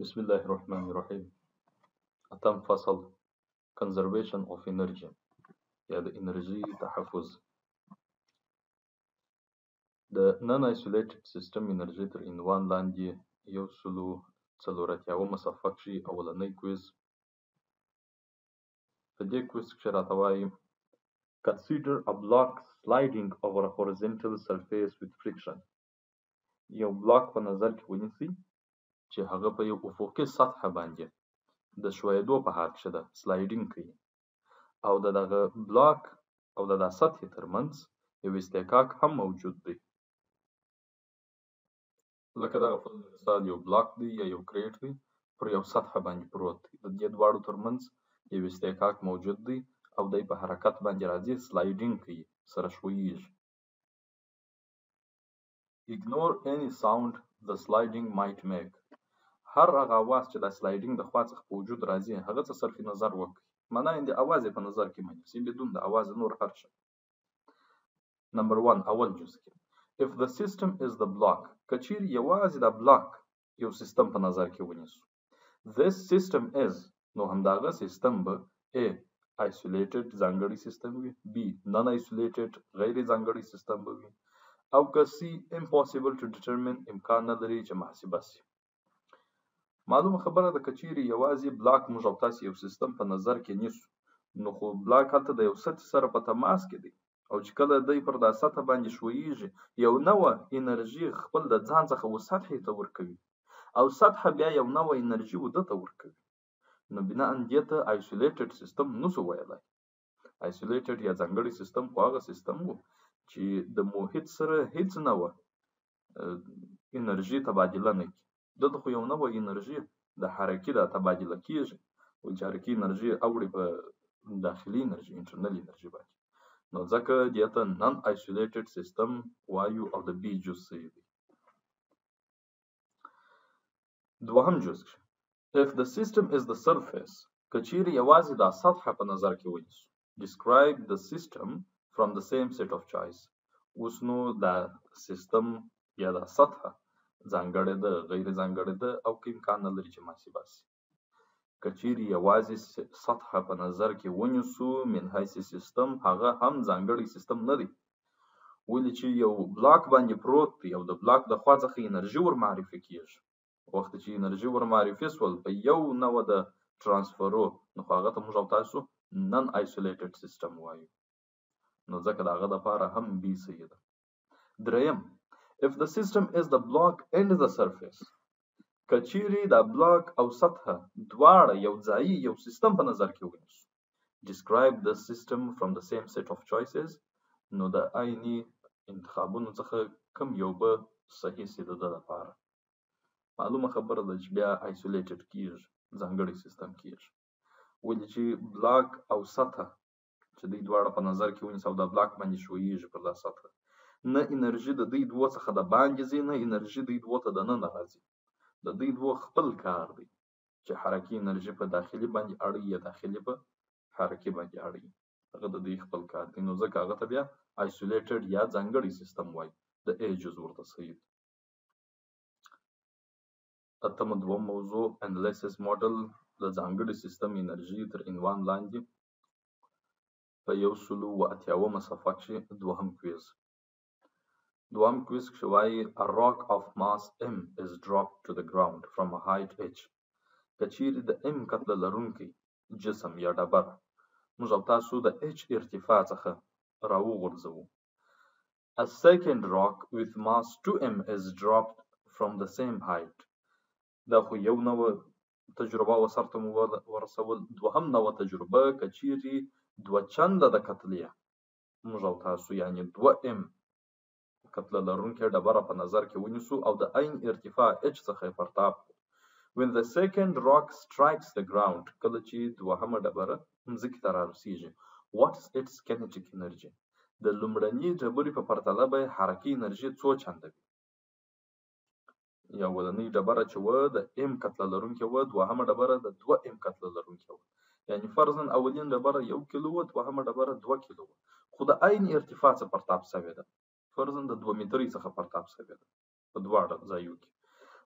بسم الله الرحمن الرحیم. اتم فصل Conservation of Energy یا د انرژي تحفظ. د نن isolated system انرژي تر عنوان لاندې 144 صفحه کښې اولنی کویز. په دې کویز کښې راته وایي Consider a block sliding over a horizontal surface with friction. یو بلاک په نظر کې ونیسئ چې هغه په یو افقي سطحه باندې د ښویېدو په حال کښې ده، سلایډینګ کوي، او د دغه بلاک او د سطحې ترمنځ یو اصطکاک هم موجود دی. لکه دغه مثال یو بلاک دی یا یو کریټ دی پر یو سطحه باندې پروت دی، د دې دواړو ترمنځ یو اصطکاک موجود دی او دی په حرکت باندې راځي، سلایډینګ کوي، سره ښویېږي. Ignore any sound the sliding might make. هر هغه आवाज چې د سلایډینګ د خوا څخه په وجود راځي هغه څه صرف نظر وکړئ، معنا یې د आवाज په نظر کې منیسئ بدون د आवाज نور هر شی. نمبر 1 اول جز کې if the system is the block، که چیرې یوازې د بلاک یو سیستم په نظر کې ونیسو، this system is، نو همدغه سیستم به A isolated ځانګړی سیستم وي، B non isolated غیر ځانګړی سیستم به وي، او که C impossible to determine امکان نه لري چې محاسبه شي. معلومه خبره ده که چیرې یوازې بلاک موږ او تاسې یو سیستم په نظر کې نیسو، نو خو بلاک هلته د یو سطح سره په تماس کې دی او چې کله دی پر دا سطح باندې ښویېږي یو نوه انرژي خپل د ځان څخه و سطحې ته ورکوي او سطحه بیا یو نوه انرژي و ده ته ورکوي، نو بناً دې ته آیسولیټډ سیستم نسو ویلی. آیسولیټډ یا ځانګړی سیستم خو هغه سیستم و چې د محیط سره هیڅ نوه انرژي تبادله نه کړي، دلته خو یو نوه انرژي د حرکي ده تبادله کېږي، ولې چې حرکي انرژي اوړي په داخلي انرژي انټرنل انرژي باندې، نو ځکه دې ته نن آیسولیټډ سیستم وایو او د بي جز صحیح دی. دوهم جز if the system is the surface، که چیرې یوازې دا سطحه په نظر کې ونیسو، describe the system from the same set of choice. اوس نو دا سیستم یا دا سطحه ځانګړې ده، غیر ځانګړې ده او که امکان نه لري چې محاسبه شي. که چیرې یوازې سطحه په نظر کې ونیسو من حیث سیستم، هغه هم ځانګړی سیستم نه دی، ولې چې یو بلاک باندې پروت دی او د بلاک د خوا څخه انرژي ور معرفي کېږي. وخت چې انرژي ور معرفي سول په یو نوع د ترانسفرو، نو هغه ته موږ او تاسو نن آیسولیټډ سیستم وایو، نو ځکه د هغه دپاره هم بي صحیح ده. دریم if the system is the block and the surface، که چیرې دا بلاک او سطحه دواړه یو ځایي یو سیستم په نظر کې ونیسو، describe the system from the same set of choices، نو د عیني انتخابونو څخه کم یو به صحیح سي د ده لپاره. معلومه خبره ده چې بیا آیسولیټډ کېږي، ځانګړی سیستم کېږي، ولې چې بلاک او سطحه چې دوی دواړه په نظر کې ونیسو او دا بلاک باندې ښویېږي پر دا سطحه، نه انرژي د دوی دوو څخه د باندې ځي، نه انرژي دوی دوو ته دننه راځي، د دوی دوو خپل کار دی چې حرکي انرژي په داخلي باندې اړوي یا داخلي په حرکي باندې اړوي، هغه د دوی خپل کار دی، نو ځکه هغه ته بیا آیسولیټډ یا ځانګړی سیستم وایي، د ا جز ورته صحیح دی. اتمه دوم موضوع انالیسس موډل د ځانګړي سیستم انرژي تر عنوان لاندې په 188 صفحه کښې دوهم کویز. دوهم کویز کښې وایي a rock of mass m is dropped to the ground from a height h، که چیرې د m کتله لرونکی جسم یا ډبره موږ او تاسو د h ارتفاع څخه راوغورځوو، a second rock with mass 2m is dropped from the same height، دا خو یو نوه تجربه وسرته مو ورسول. دوهم نوه تجربه که چیرې دوه چنده د کتلې موږ او تاسو یعنې 2m کتله لرونکې ډبره په نظر کې ونیسو او د عین ارتفاع h څخه یې پرتاب کړو. when the second rock strikes the ground، کله چې دوهمه ډبره مځکې ته رارسېږي، what is its kinetic energy، د لومړنۍ ډبرې په پرتله به حرکي انرژي څو چنده وي. یا ولنۍ ډبره چې وه د m کتله لرونکې وه، دوهمه ډبره د 2m کتله لرونکې وه، یعنې فرضاً اولین ډبره 1 کیلو وه، دوهمه ډبره 2 کیلو وه، خو د عین ارتفاع څخه پرتاب شوې ده، فرضاً د 2 مترۍ څخه پرتاب شوې ده په دواړه ځایو کې.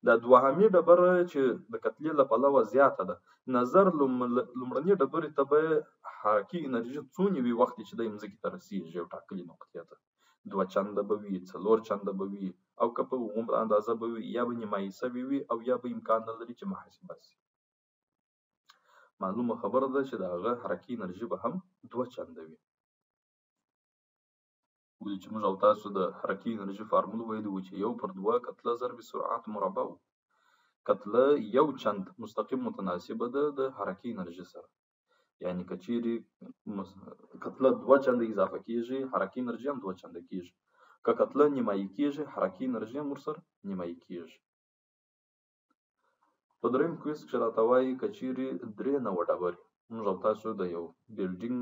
دا دوهمې ډبره چې د کتلې له پلوه زیاته ده، نظر لومړنۍ ډبرې ته به حرکي انرژي څونه وي وخت چې د ځمکې ته رسیږي یو ټاکلې نقطې ته، 2 چنده به وي، 4 چنده به وي، او که په عمومي اندازه به وي، یا به نیمایي سوي وي، او یا به امکان نه لري چې محاسبه شي. معلومه خبره ده چې د هغه حرکي انرژي به هم 2 چنده وي. ولې چې موږ او تاسو د حرکي انرژي فارمول ویلي وو چې 1/2 کتله ضرب سرعت مربع و. کتله 1 چند مستقیم متناسبه ده د حرکي انرژي سره، یعنی که چیرې کتله 2 چنده اضافه کیږي، حرکي انرژي هم 2 چنده کیږي. که کتله نیمایي کیږي، حرکي انرژي هم ورسره نیمایي کیږي. په دریم کویز کې راته وایي که چیرې 3 نوع ډبرې موږ او تاسو د یو بلډینګ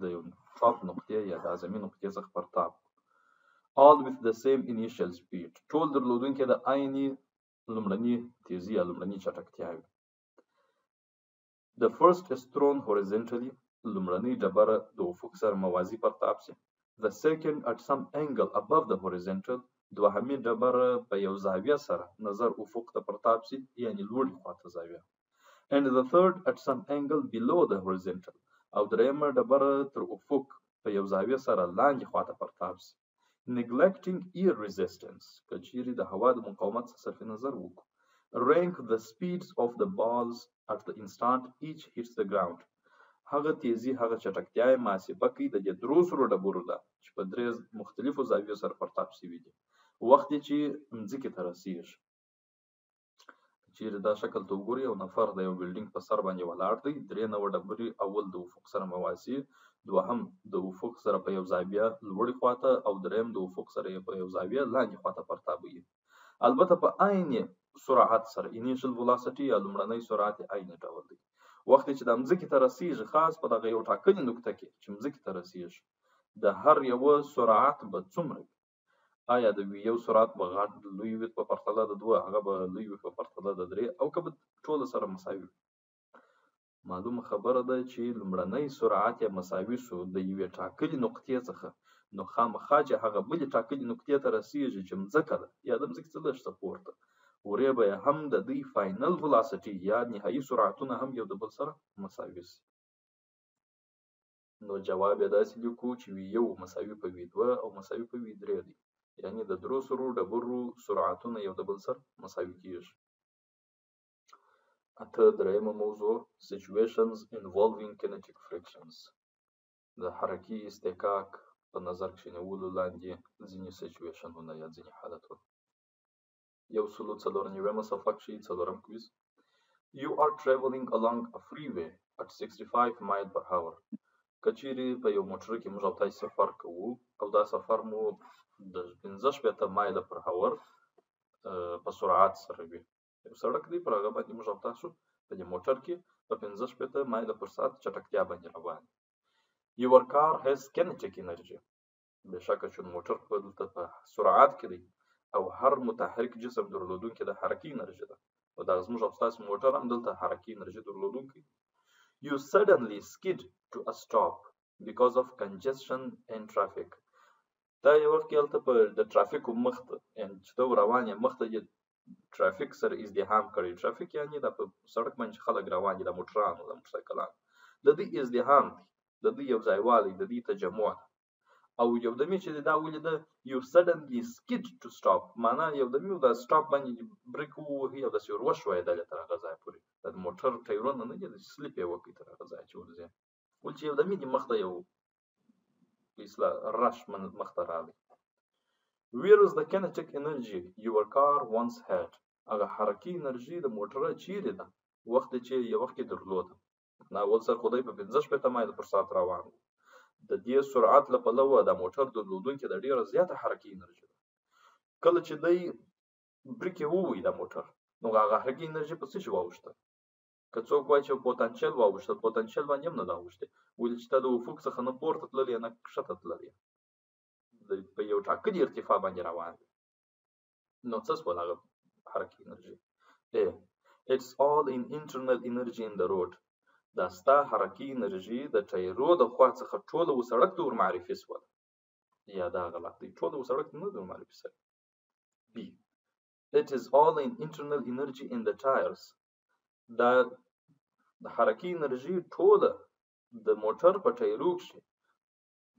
د یو ټاپ نقطې یا د اعظمي نقطې څخه پرتاب all with the same initial speed، ټول درلودونکي د عیني لومړني تیزي یا لومړني چټکتیا وي. The first is thrown horizontally، لومړنۍ ډبره د افق سره موازي پرتاب شي. The second at some angle above the horizontal، دوهمې ډبره په یو زاویه سره نظر افق ته پرتاب شي، یعنی لوړې خواته زاویه. And the third at some angle below the horizontal، او دریمه ډبره تر افق په یو زاویه سره لاندې خواته پرتاب شي. Neglecting air resistance، که چیرې د هوا د مقاومت څخه صرف نظر وکړو. Rank the speeds of the balls at the instant each hits the ground، هغه تیزی هغه چټکتیا یې محاسبه کوي د دې 3 ډبرو ده چې په 3 مختلفو زاویو سره پرتاب شوي دي وخت چې ځمکې ته رسیږي. چیرې دا شکل ته وګورئ، یو نفر د یو بلډینګ په سر باندې ولاړ دی، 3 نوع ډبرې اول د افق سره موازي، دوهم د افق سره په یو زاویه لوړې خواته، او دریم د افق سره په یو زاویه لاندې خواته پرتابوي. البته په عین سرعت سره initial velocity یا لومړنی سرعت عین ډول دی. وخت چې د ځمکې ته رسیږي، خاص په دغه یو ټاکلې نقطه کې چې ځمکې ته رسیږي، د هر یو سرعت به څومره وي؟ آیا د یو سرعت به غټ لوی وي په پرتله د 2، هغه به لوی وي په پرتله د 3، او که به ټول سره مساوي وي؟ معلومه خبره ده چې لومړنی سرعت یا مساوي شو د یوې ټاکلې نقطې څخه، نو خامخا چې هغه بلې ټاکلې نقطې ته رسیږي چې ځمکه ده یا د ځمکې څخه لږ څه پورته، ورې به هم د دوی فاینل ولاسټي یا نهایي سرعتونه هم یو د بل سره مساوي شي. نو جواب یې داسې لیکو چې V1 مساوي په V2 او مساوي په V3 دی، یعنی د 3 ډبرو سرعتونه یو د بل سره مساوي کیږي. اته دریمه موضوع situations involving kinetic frictions، د حرکي استحقاق په نظر کې نیولو لاندې ځینې سچویشنونه یا ځینې حالتونه. 194 صفحه کې 4م کویز. You are traveling along a freeway at 65 miles per hour، کچېرې په یو موټر کې موږ او تاسو سفر کوو او دا سفر مو د 15 مایل پر هاور په سرعت سره وي. یو سړک دی، پر هغه باندې موږ او تاسو په دې موټر کې په 15 مایل پر ساعت چټکتیا باندې روان. Your car has kinetic energy، بېشکه چې موټر په سرعت کې دی او هر متحرک جسم درلودونکی د حرکي انرژي ده، او دا زموږ او تاسو موټر هم دلته حرکي انرژي درلودونکی. You suddenly skid to a stop because of congestion and traffic، دا یو وخت کې هلته په د ټرافیکو مخ ته، یعنې چې ته روان یې مخ ته یې ټرافیک سره ازدحام کړی. ټرافیک یعنې دا په سړک باندې خلک روان دي، د موټرانو د موټرسایکلانو، د دوی ازدحام دی، د دوی یو ځایوالی، د دوی تجمع ده. او یو دمې چې دا ولیده you suddenly skid to stop، معنا یو دمې دا سټاپ باندې بریک ووهي او داسې ور وشویدلې تر هغه ځای پورې، د موټر ټایرونه نه دي، سلیپ یې وکړي تر هغه ځای چې ورځي، ولې چې یو دمې دې مخ ته یو اصلاح رش مخ ته راغی. Where is the kinetic energy your car once had، هغه حرکي انرژي د موټره چیرې ده وخت چې یو وخت کې درلوده. اول سر خدای په 15 مایل پر ساعت روان، د دې سرعت له پلوه د موټر درلودونکي د ډیره زیاته حرکي انرژي ده. کله چې دی بریک یې ووهي د موټر، نو هغه حرکي انرژي په څه شي واوښته؟ که څوک وایي چې پوتنشل واوښته، پوتنشل باندې هم نه ده اوښتې، ولې چې ته د افق څخه نه پورته تللی نه ښکته تللی، په یو ټاکلي ارتفاع باندې روان دی. نو څه شول هغه حرکي انرژي؟ It's all in internal energy in the road، دا ستا حرکي انرژي د ټایرو د خوا څخه ټوله سړک ته ور معرفي شوله. یا دا غلط دی، ټوله سړک ته نه ده ور معرفي شوې. B It is all in internal energy in the tires. دا د حرکي انرژي ټوله د موټر په ټایرو کښې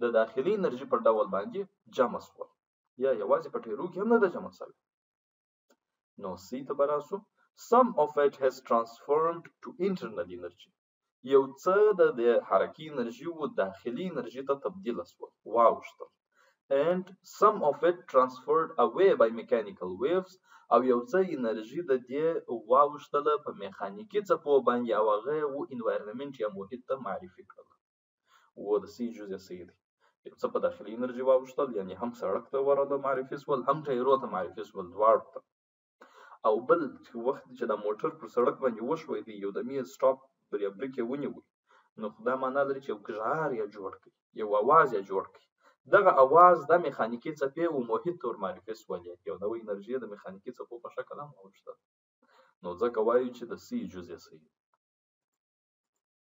د داخلي انرژي په ډول باندې جمع شول، یا یوازې په ټایرو کې هم نه ده جمع شوې. نو سی ته به راسو. Some of it has transformed to internal energy. یو څه د حرکي انرژي و داخلي انرژي ته تبدیل شول، واوښتل. And some of it transferred away by mechanical waves. او یو څه انرژي د دې واوښتله په میخانیکي څپو باندې، او هغه یې و انوایرنمنټ یا محیط ته معرفي کړل. و د سی جزء سی دی. یو څه په داخلي انرژي واوښتل، یعنې هم سړک ته ورته معرفي شول، هم ټایرو ته معرفي شول، دواړو ته. او بل وخت چې دا موټر پر سړک باندې وښویېدی، یو دم یې سټاپ بریک یې ونیوی، نو دا معنا لري چې یو ګژار یې جوړ کړي، یو اواز یې جوړ کړي. دغه اواز د میخانیکي څپې و محیط ته ور معرفي شولې، یو نوې انرژي د میخانیکي څپو په شکل هم واوښتل. نو ځکه وایو چې د سی جزء سی.